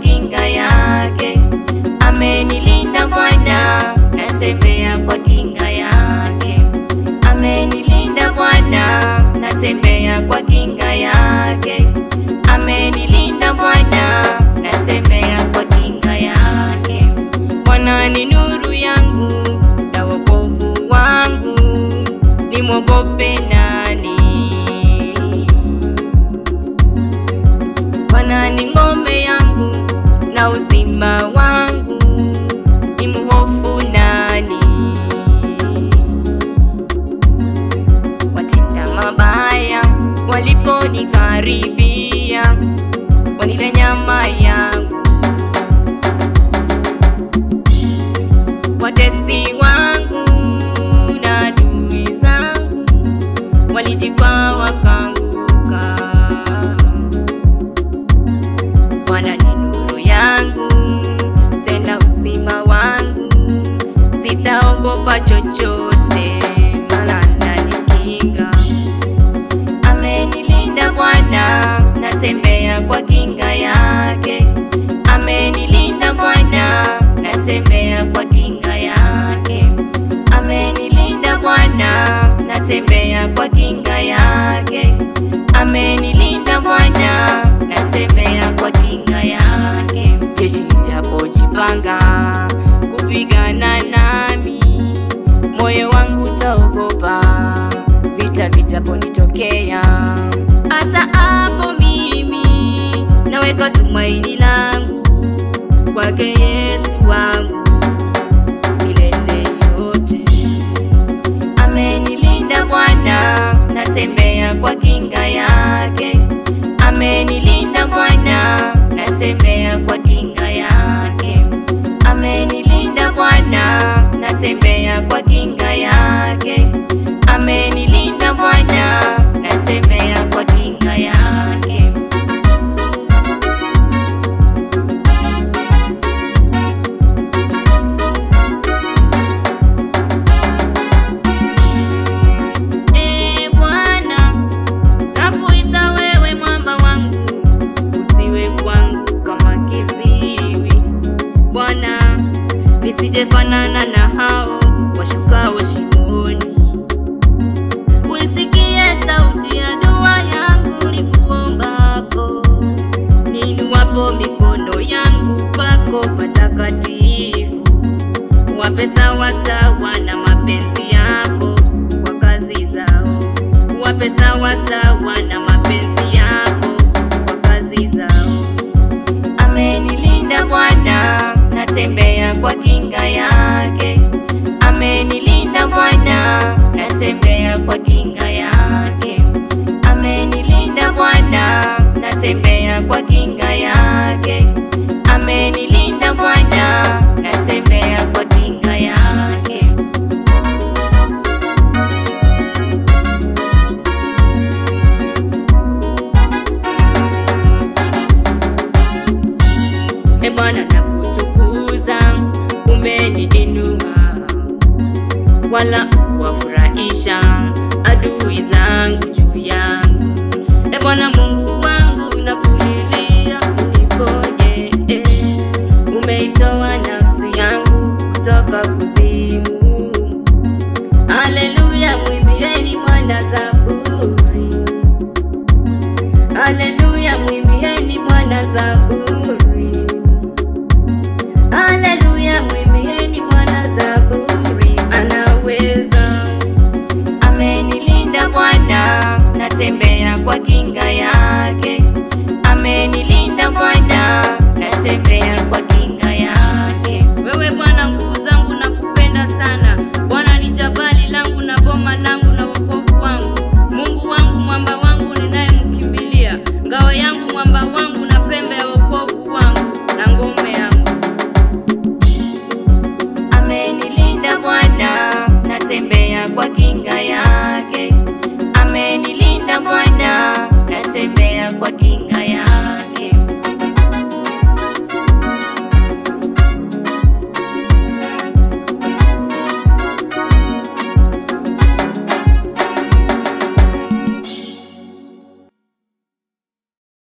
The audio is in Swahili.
kinga yake. Amenilinda Bwana, natembea kwa kinga yake. Amenilinda Bwana, natembea kwa kinga yake. Amenilinda Bwana, natembea kwa kinga yake. Bwana ni nuru yangu na wokovu wangu, nimwogope nani? Bwana ni ngome yangu na uzima wangu, nimhofu nani? Watenda mabaya waliponikaribia, wanila nyama yangu. Watesi wangu na adui zangu walijikwaa wakaanguka. Bwana ni nuru yangu tena uzima wangu, sitaogopa chochote, maana ananikinga. Amenilinda Bwana, natembea kwa kinga yake. Amenilinda Bwana, natembea kwa kinga yake. Amenilinda Bwana, natembea kwa kinga yake. Amenilinda Bwana, natembea kwa kinga yake. Jeshi linapojipanga kupigana nami, moyo wangu utaogopa. Vita vitaponitokea, hata hapo mimi naweka tumaini langu kwake Yesu wangu milele yote. Amenilinda Bwana, natembea kwa kinga yake. Amenilinda Bwana, natembea kwa kinga yake. Amenilinda Bwana, natembea kwa kinga yake. Amenilinda Bwana, natembea kwa kinga yake. Bwana, nakuita wewe mwamba wangu, usiwe kwangu kama kiziwi. Bwana, nisijefanana na hao washukao shimoni. Uisikie sauti ya dua yangu nikuombapo, niinuapo mikono yangu pako patakatifu. Wape sawa sawa na mapenzi yako kwa kazi zao. Wape sawa sawa na mapenzi yako kwa kazi zao. Amenilinda Bwana, natembea kwa kinga yake. Amenilinda Bwana, natembea kwa kinga yake. Amenilinda Bwana, natembea kwa kinga yake. Amenilinda Bwana, natembea kwa kinga yake. Bwana nakutukuza, umeniinua wala kuwafurahisha adui zangu juu yangu. Bwana Mungu